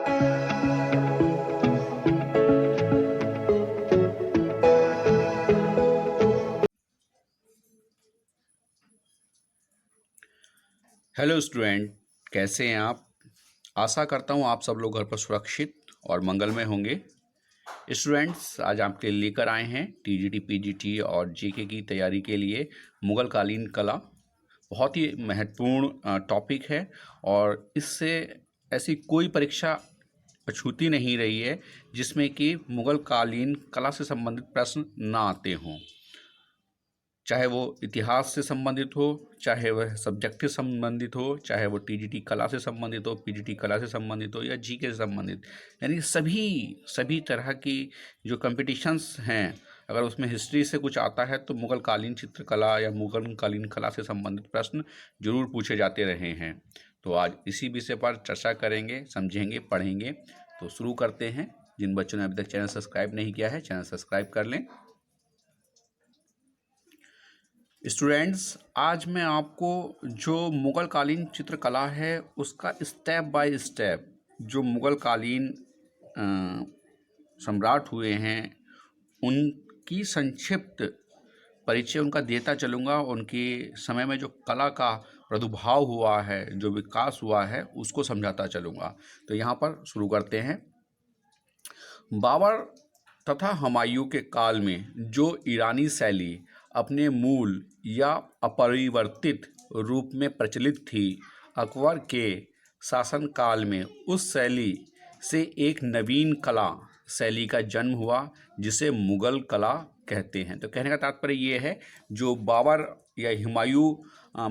Hello student, कैसे हैं आप? आशा करता हूं आप सब लोग घर पर सुरक्षित और मंगलमय होंगे। स्टूडेंट्स, आज आपके लिए लेकर आए हैं टीजीटी, पीजीटी और जीके की तैयारी के लिए मुगल कालीन कला। बहुत ही महत्वपूर्ण टॉपिक है और इससे ऐसी कोई परीक्षा छूती नहीं रही है जिसमें कि मुगल कालीन कला से संबंधित प्रश्न ना आते हों। चाहे वो इतिहास से संबंधित हो, चाहे वह सब्जेक्ट से संबंधित हो, चाहे वो टीजीटी कला से संबंधित हो, पीजीटी कला से संबंधित हो या जीके से संबंधित, यानी सभी सभी तरह की जो कंपटीशंस हैं, अगर उसमें हिस्ट्री से कुछ आता है तो मुगल कालीन चित्रकला या मुगल कालीन कला से संबंधित प्रश्न जरूर पूछे जाते रहे हैं। तो आज इसी विषय पर चर्चा करेंगे, समझेंगे, पढ़ेंगे। तो शुरू करते हैं। जिन बच्चों ने अभी तक चैनल सब्सक्राइब नहीं किया है, चैनल सब्सक्राइब कर लें। स्टूडेंट्स, आज मैं आपको जो मुगल कालीन चित्रकला है उसका स्टेप बाय स्टेप, जो मुगल कालीन सम्राट हुए हैं उनकी संक्षिप्त परिचय उनका देता चलूँगा। उनके समय में जो कला का प्रादुर्भाव हुआ है, जो विकास हुआ है, उसको समझाता चलूँगा। तो यहाँ पर शुरू करते हैं। बाबर तथा हुमायूं के काल में जो ईरानी शैली अपने मूल या अपरिवर्तित रूप में प्रचलित थी, अकबर के शासनकाल में उस शैली से एक नवीन कला शैली का जन्म हुआ जिसे मुगल कला कहते हैं। तो कहने का तात्पर्य ये है, जो बाबर या हुमायूं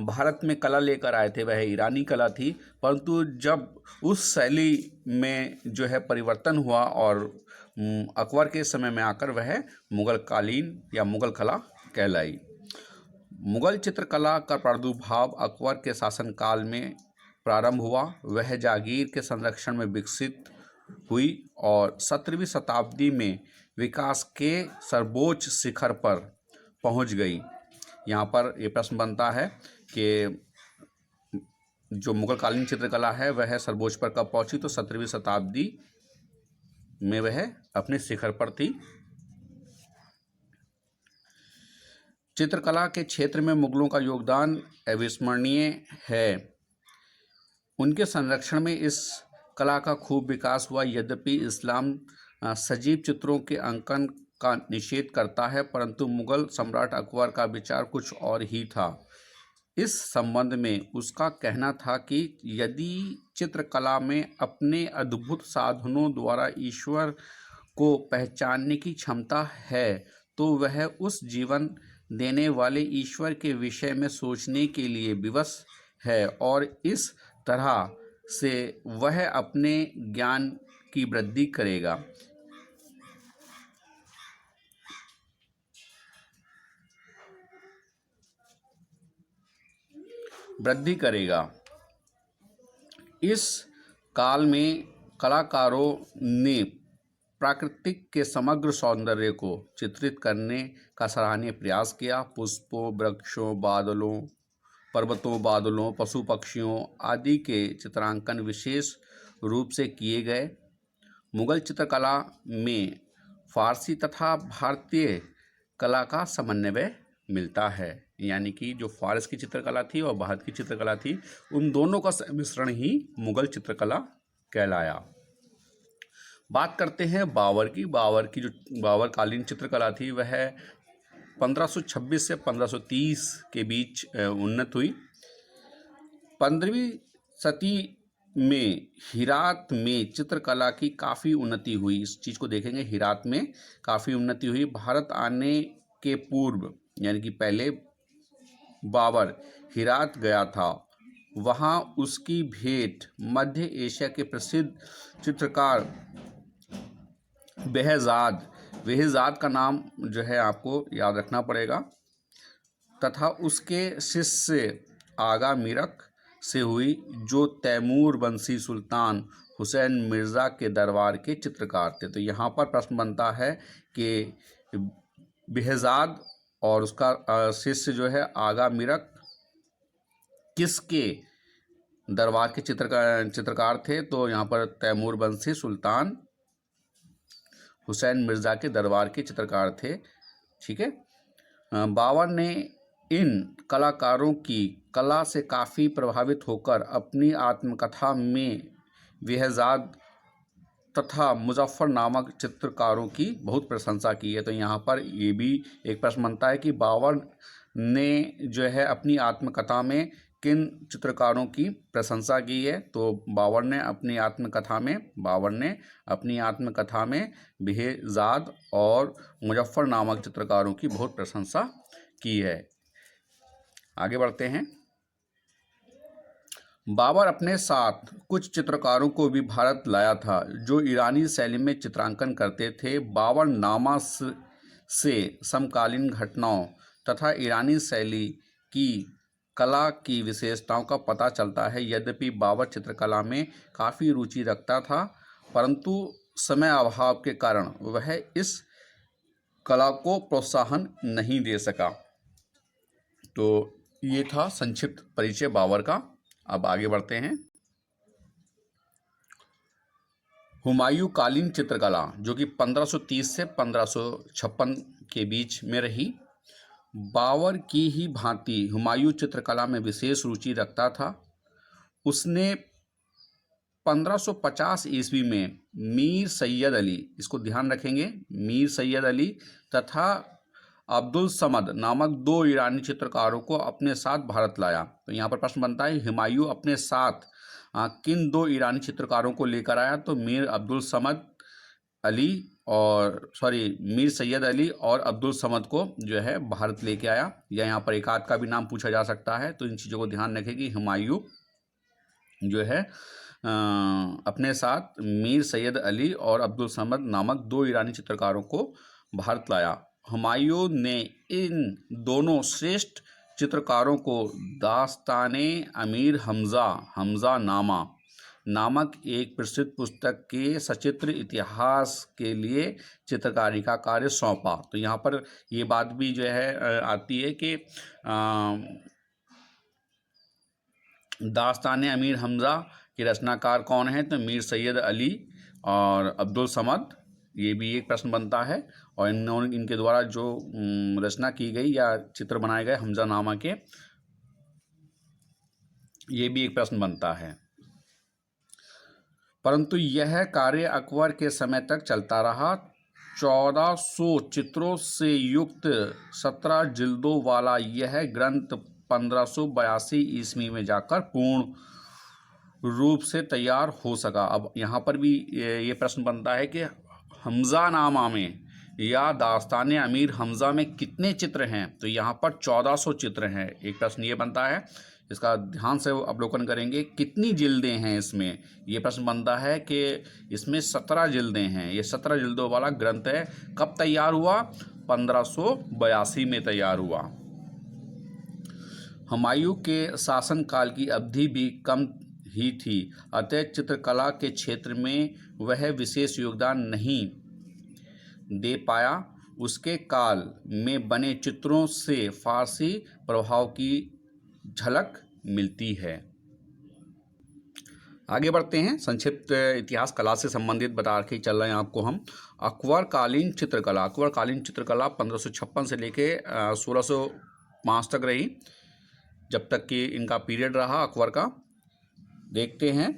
भारत में कला लेकर आए थे वह ईरानी कला थी, परंतु जब उस शैली में जो है परिवर्तन हुआ और अकबर के समय में आकर वह मुगल कालीन या मुगल कला कहलाई। मुगल चित्रकला का प्रादुर्भाव अकबर के शासनकाल में प्रारंभ हुआ। वह जागीर के संरक्षण में विकसित हुई और 17वीं शताब्दी में विकास के सर्वोच्च शिखर पर पहुंच गई। यहाँ पर यह प्रश्न बनता है कि जो मुगल कालीन चित्रकला है वह सर्वोच्च पर कब पहुंची? तो 17वीं शताब्दी में वह अपने शिखर पर थी। चित्रकला के क्षेत्र में मुगलों का योगदान अविस्मरणीय है। उनके संरक्षण में इस कला का खूब विकास हुआ। यद्यपि इस्लाम सजीव चित्रों के अंकन का निषेध करता है, परंतु मुगल सम्राट अकबर का विचार कुछ और ही था। इस संबंध में उसका कहना था कि यदि चित्रकला में अपने अद्भुत साधनों द्वारा ईश्वर को पहचानने की क्षमता है तो वह उस जीवन देने वाले ईश्वर के विषय में सोचने के लिए विवश है और इस तरह से वह अपने ज्ञान की वृद्धि करेगा। इस काल में कलाकारों ने प्राकृतिक के समग्र सौंदर्य को चित्रित करने का सराहनीय प्रयास किया। पुष्पों, वृक्षों, बादलों, पर्वतों, बादलों, पशु पक्षियों आदि के चित्रांकन विशेष रूप से किए गए। मुगल चित्रकला में फारसी तथा भारतीय कला का समन्वय मिलता है, यानी कि जो फारस की चित्रकला थी और भारत की चित्रकला थी, उन दोनों का मिश्रण ही मुगल चित्रकला कहलाया। बात करते हैं बाबर की। जो बाबर कालीन चित्रकला थी वह 1526 से 1530 के बीच उन्नत हुई। 15वीं सदी में हिरात में चित्रकला की काफ़ी उन्नति हुई। इस चीज़ को देखेंगे, हिरात में काफ़ी उन्नति हुई। भारत आने के पूर्व, यानी कि पहले बाबर हिरात गया था। वहाँ उसकी भेंट मध्य एशिया के प्रसिद्ध चित्रकार बेहज़ाद का नाम जो है आपको याद रखना पड़ेगा, तथा उसके शिष्य आगा मीरक से हुई, जो तैमूर वंशी सुल्तान हुसैन मिर्ज़ा के दरबार के चित्रकार थे। तो यहाँ पर प्रश्न बनता है कि बेहज़ाद और उसका शिष्य जो है आगा मीरक किसके दरबार के चित्रकार थे, तो यहाँ पर तैमूर बंसी सुल्तान हुसैन मिर्ज़ा के दरबार के चित्रकार थे। ठीक है। बाबर ने इन कलाकारों की कला से काफ़ी प्रभावित होकर अपनी आत्मकथा में बेहज़ाद तथा मुजफ्फर नामक चित्रकारों की बहुत प्रशंसा की है। तो यहाँ पर ये भी एक प्रश्न बनता है कि बाबर ने जो है अपनी आत्मकथा में किन चित्रकारों की प्रशंसा की है। तो बाबर ने अपनी आत्मकथा में बेहज़ाद और मुजफ्फर नामक चित्रकारों की बहुत प्रशंसा की है। आगे बढ़ते हैं। बाबर अपने साथ कुछ चित्रकारों को भी भारत लाया था जो ईरानी शैली में चित्रांकन करते थे। बाबर नामा से समकालीन घटनाओं तथा ईरानी शैली की कला की विशेषताओं का पता चलता है। यद्यपि बाबर चित्रकला में काफ़ी रुचि रखता था, परंतु समय अभाव के कारण वह इस कला को प्रोत्साहन नहीं दे सका। तो ये था संक्षिप्त परिचय बाबर का। अब आगे बढ़ते हैं। हुमायूं कालीन चित्रकला जो कि 1530 से 1556 के बीच में रही। बाबर की ही भांति हुमायूं चित्रकला में विशेष रुचि रखता था। उसने 1550 ईस्वी में मीर सैयद अली, इसको ध्यान रखेंगे, मीर सैयद अली तथा अब्दुल समद नामक दो ईरानी चित्रकारों को अपने साथ भारत लाया। तो यहाँ पर प्रश्न बनता है, हुमायूं अपने साथ किन दो ईरानी चित्रकारों को लेकर आया। तो मीर सैयद अली और अब्दुल समद को जो है भारत लेके आया। या यहाँ पर एक आध का भी नाम पूछा जा सकता है। तो इन चीज़ों को ध्यान रखें कि हुमायूं जो है अपने साथ मीर सैयद अली और अब्दुल समद नामक दो ईरानी चित्रकारों को भारत लाया। हुमायूं ने इन दोनों श्रेष्ठ चित्रकारों को दास्ताने अमीर हमज़ा नामा नामक एक प्रसिद्ध पुस्तक के सचित्र इतिहास के लिए चित्रकारी का कार्य सौंपा। तो यहाँ पर ये बात भी जो है आती है कि दास्ताने अमीर हमज़ा के रचनाकार कौन है। तो मीर सैयद अली और अब्दुल समद, ये भी एक प्रश्न बनता है। और इनके द्वारा जो रचना की गई या चित्र बनाए गए हमज़ा नामा के, ये भी एक प्रश्न बनता है। परंतु यह कार्य अकबर के समय तक चलता रहा। 1400 चित्रों से युक्त 17 जिल्दों वाला यह ग्रंथ 1582 ईस्वी में जाकर पूर्ण रूप से तैयार हो सका। अब यहाँ पर भी ये प्रश्न बनता है कि हमज़ा नामा में या दास्ताने अमीर हमज़ा में कितने चित्र हैं। तो यहाँ पर 1400 चित्र हैं। एक प्रश्न ये बनता है, इसका ध्यान से अवलोकन करेंगे, कितनी जिल्दें हैं इसमें। ये प्रश्न बनता है कि इसमें 17 जिल्दें हैं। ये 17 जिल्दों वाला ग्रंथ है। कब तैयार हुआ? 1582 में तैयार हुआ। हुमायूं के शासनकाल की अवधि भी कम ही थी, अतः चित्रकला के क्षेत्र में वह विशेष योगदान नहीं दे पाया। उसके काल में बने चित्रों से फारसी प्रभाव की झलक मिलती है। आगे बढ़ते हैं। संक्षिप्त इतिहास कला से संबंधित बता के चल रहे हैं आपको हम। अकबर कालीन चित्रकला 1556 से लेके 1605 तक रही, जब तक कि इनका पीरियड रहा अकबर का। देखते हैं।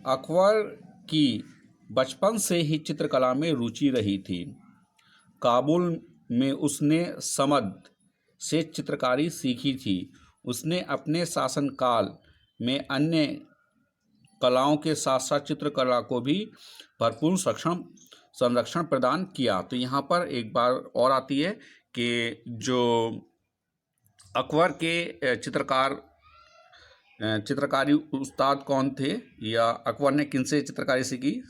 अकबर की बचपन से ही चित्रकला में रुचि रही थी। काबुल में उसने समद से चित्रकारी सीखी थी। उसने अपने शासनकाल में अन्य कलाओं के साथ साथ चित्रकला को भी भरपूर संरक्षण प्रदान किया। तो यहाँ पर एक बार और आती है कि जो अकबर के चित्रकारी उस्ताद कौन थे, या अकबर ने किनसे चित्रकारी सीखी?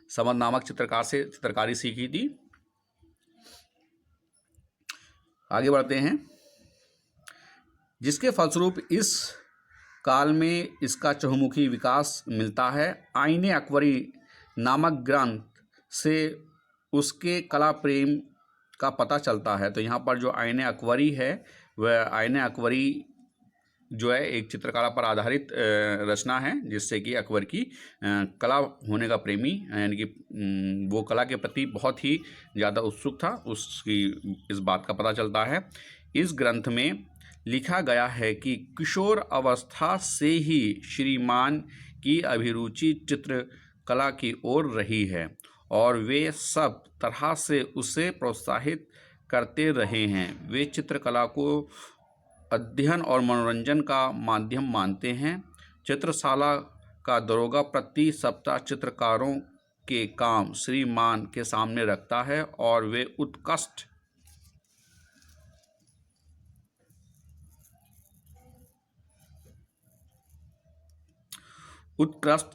समद नामक चित्रकार से चित्रकारी सीखी थी। आगे बढ़ते हैं। जिसके फलस्वरूप इस काल में इसका चहुमुखी विकास मिलता है। आईने अकबरी नामक ग्रंथ से उसके कला प्रेम का पता चलता है। तो यहाँ पर जो आईने अकबरी है, वह आईने अकबरी जो है एक चित्रकला पर आधारित रचना है, जिससे कि अकबर की कला होने का प्रेमी, यानी कि वो कला के प्रति बहुत ही ज़्यादा उत्सुक था, उसकी इस बात का पता चलता है। इस ग्रंथ में लिखा गया है कि किशोर अवस्था से ही श्रीमान की अभिरुचि चित्रकला की ओर रही है और वे सब तरह से उसे प्रोत्साहित करते रहे हैं। वे चित्रकला को अध्ययन और मनोरंजन का माध्यम मानते हैं। चित्रशाला का दरोगा प्रति सप्ताह चित्रकारों के काम श्रीमान के सामने रखता है और वे उत्कृष्ट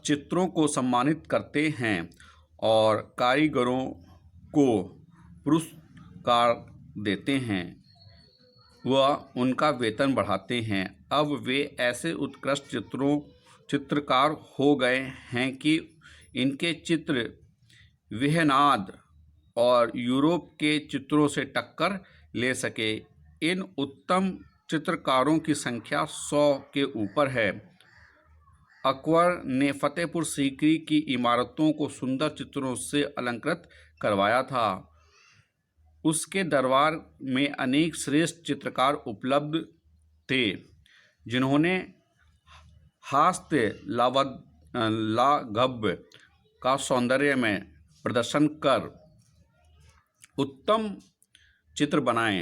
चित्रों को सम्मानित करते हैं और कारीगरों को पुरस्कार देते हैं व उनका वेतन बढ़ाते हैं। अब वे ऐसे उत्कृष्ट चित्रकार हो गए हैं कि इनके चित्र वियनाद और यूरोप के चित्रों से टक्कर ले सके। इन उत्तम चित्रकारों की संख्या 100 के ऊपर है। अकबर ने फतेहपुर सीकरी की इमारतों को सुंदर चित्रों से अलंकृत करवाया था। उसके दरबार में अनेक श्रेष्ठ चित्रकार उपलब्ध थे, जिन्होंने हास्य लाघव का सौंदर्य में प्रदर्शन कर उत्तम चित्र बनाए।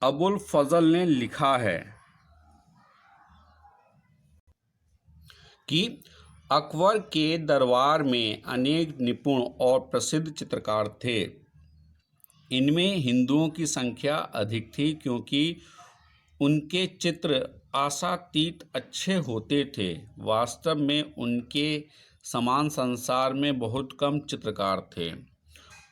अबुल फजल ने लिखा है कि अकबर के दरबार में अनेक निपुण और प्रसिद्ध चित्रकार थे। इनमें हिंदुओं की संख्या अधिक थी, क्योंकि उनके चित्र आशातीत अच्छे होते थे। वास्तव में उनके समान संसार में बहुत कम चित्रकार थे।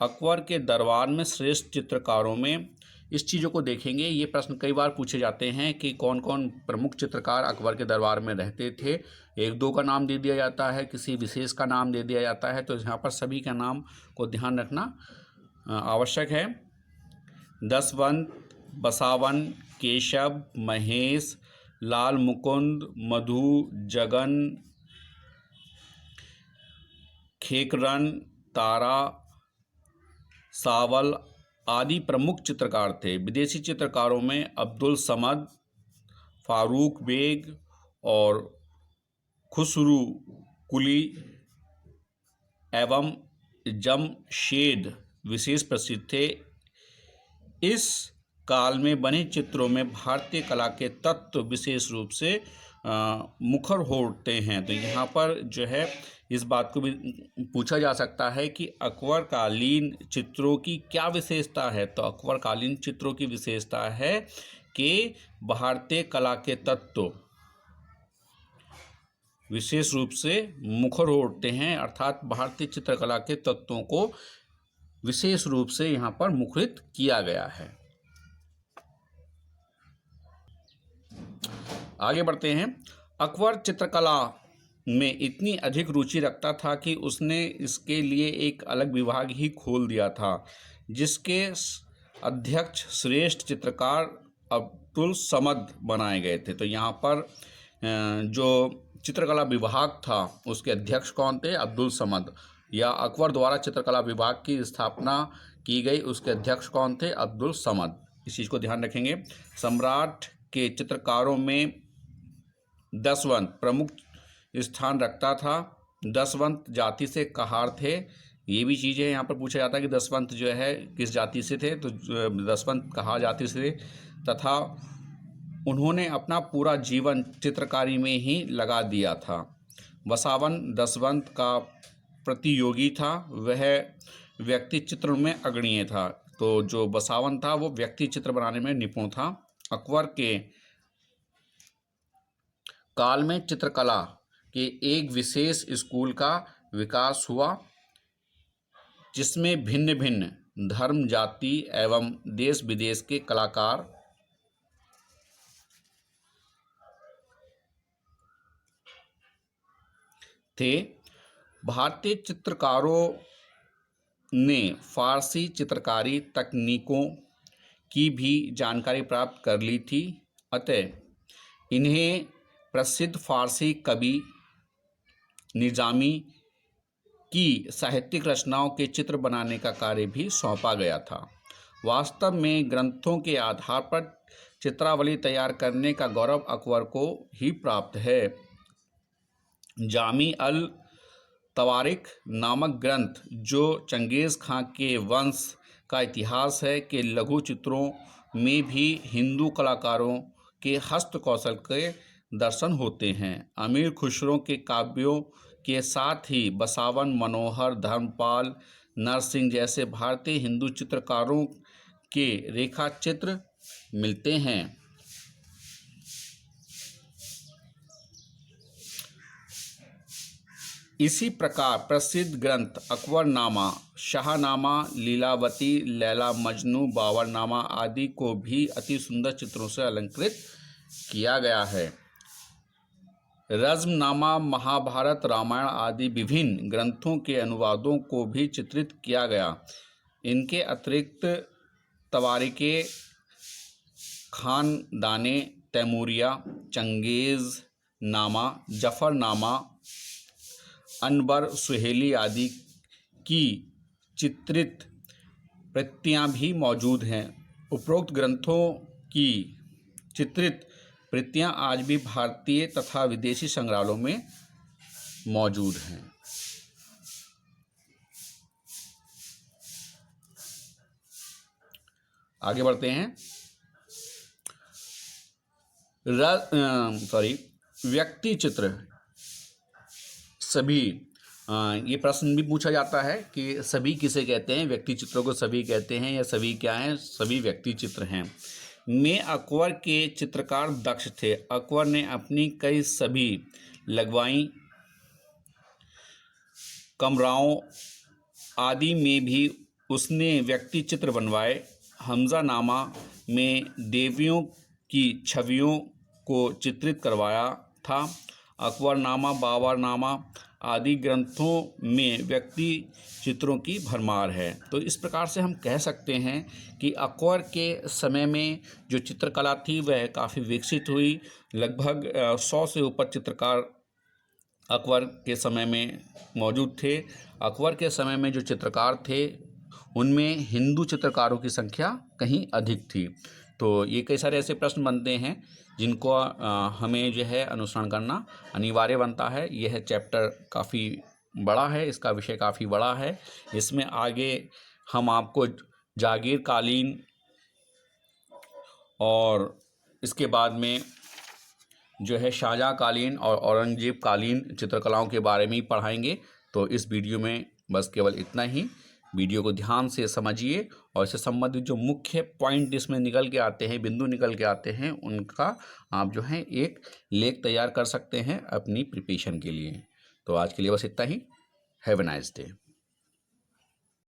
अकबर के दरबार में श्रेष्ठ चित्रकारों में इस चीज़ों को देखेंगे। ये प्रश्न कई बार पूछे जाते हैं कि कौन कौन प्रमुख चित्रकार अकबर के दरबार में रहते थे। एक दो का नाम दे दिया जाता है, किसी विशेष का नाम दे दिया जाता है, तो यहाँ पर सभी का नाम को ध्यान रखना आवश्यक है। दसवंत, बसावन, केशव, महेश, लाल मुकुंद, मधु, जगन, खेकरन, तारा, सावल आदि प्रमुख चित्रकार थे। विदेशी चित्रकारों में अब्दुल समद, फारूक बेग और खुसरू कुली एवं जमशेद विशेष प्रसिद्ध थे। इस काल में बने चित्रों में भारतीय कला के तत्व विशेष रूप से मुखर हो उठते हैं। तो यहाँ पर जो है इस बात को भी पूछा जा सकता है कि अकबर कालीन चित्रों की क्या विशेषता है। तो अकबर कालीन चित्रों की विशेषता है कि भारतीय कला के तत्व विशेष रूप से मुखर हो उठते हैं, अर्थात भारतीय चित्रकला के तत्वों को विशेष रूप से यहाँ पर मुखरित किया गया है। आगे बढ़ते हैं। अकबर चित्रकला में इतनी अधिक रुचि रखता था कि उसने इसके लिए एक अलग विभाग ही खोल दिया था, जिसके अध्यक्ष श्रेष्ठ चित्रकार अब्दुल समद बनाए गए थे। तो यहाँ पर जो चित्रकला विभाग था उसके अध्यक्ष कौन थे? अब्दुल समद। या अकबर द्वारा चित्रकला विभाग की स्थापना की गई, उसके अध्यक्ष कौन थे? अब्दुल समद। इस चीज़ को ध्यान रखेंगे। सम्राट के चित्रकारों में दसवंत प्रमुख स्थान रखता था। दसवंत जाति से कहार थे। ये भी चीज़ें यहाँ पर पूछा जाता है कि दसवंत जो है किस जाति से थे। तो दसवंत कहार जाति से थे तथा उन्होंने अपना पूरा जीवन चित्रकारी में ही लगा दिया था। बसावन दसवंत का प्रतियोगी था। वह व्यक्ति चित्र में अग्रणीय था। तो जो बसावन था वो व्यक्ति चित्र बनाने में निपुण था। अकबर के काल में चित्रकला के एक विशेष स्कूल का विकास हुआ, जिसमें भिन्न भिन्न धर्म, जाति एवं देश विदेश के कलाकार थे। भारतीय चित्रकारों ने फारसी चित्रकारी तकनीकों की भी जानकारी प्राप्त कर ली थी। अतः इन्हें प्रसिद्ध फारसी कवि निजामी की साहित्यिक रचनाओं के चित्र बनाने का कार्य भी सौंपा गया था। वास्तव में ग्रंथों के आधार पर चित्रावली तैयार करने का गौरव अकबर को ही प्राप्त है। जामी अल तवारिख नामक ग्रंथ, जो चंगेज़ खां के वंश का इतिहास है, के लघु चित्रों में भी हिंदू कलाकारों के हस्त कौशल के दर्शन होते हैं। अमीर खुसरो के काव्यों के साथ ही बसावन, मनोहर, धर्मपाल, नरसिंह जैसे भारतीय हिंदू चित्रकारों के रेखा चित्र मिलते हैं। इसी प्रकार प्रसिद्ध ग्रंथ अकबरनामा, शाहनामा, लीलावती, लैला मजनू, बाबरनामा आदि को भी अति सुंदर चित्रों से अलंकृत किया गया है। रज़्मनामा, महाभारत, रामायण आदि विभिन्न ग्रंथों के अनुवादों को भी चित्रित किया गया। इनके अतिरिक्त तवारीखे खानदाने तैमूरिया, चंगेज़नामा, जफ़रनामा, अनबर सुहेली आदि की चित्रित प्रतियां भी मौजूद हैं। उपरोक्त ग्रंथों की चित्रित प्रतियां आज भी भारतीय तथा विदेशी संग्रहालयों में मौजूद हैं। आगे बढ़ते हैं। व्यक्ति चित्र सभी, ये प्रश्न भी पूछा जाता है कि सभी किसे कहते हैं। व्यक्ति चित्रों को सभी कहते हैं या सभी क्या हैं? सभी व्यक्ति चित्र हैं। में अकबर के चित्रकार दक्ष थे। अकबर ने अपनी कई सभी लगवाई कमराओं आदि में भी उसने व्यक्ति चित्र बनवाए। हमज़ानामा में देवियों की छवियों को चित्रित करवाया था। अकबरनामा, बाबरनामा आदि ग्रंथों में व्यक्ति चित्रों की भरमार है। तो इस प्रकार से हम कह सकते हैं कि अकबर के समय में जो चित्रकला थी वह काफ़ी विकसित हुई। लगभग 100 से ऊपर चित्रकार अकबर के समय में मौजूद थे। अकबर के समय में जो चित्रकार थे उनमें हिंदू चित्रकारों की संख्या कहीं अधिक थी। तो ये कई सारे ऐसे प्रश्न बनते हैं जिनको हमें जो है अनुसरण करना अनिवार्य बनता है। यह चैप्टर काफ़ी बड़ा है, इसका विषय काफ़ी बड़ा है। इसमें आगे हम आपको जागीरकालीन और इसके बाद में जो है शाहजहाँकालीन और औरंगजेब कालीन चित्रकलाओं के बारे में ही पढ़ाएंगे। तो इस वीडियो में बस केवल इतना ही। वीडियो को ध्यान से समझिए और इससे संबंधित जो मुख्य पॉइंट इसमें निकल के आते हैं, बिंदु निकल के आते हैं, उनका आप जो है एक लेख तैयार कर सकते हैं अपनी प्रिपरेशन के लिए। तो आज के लिए बस इतना ही। Have a nice day.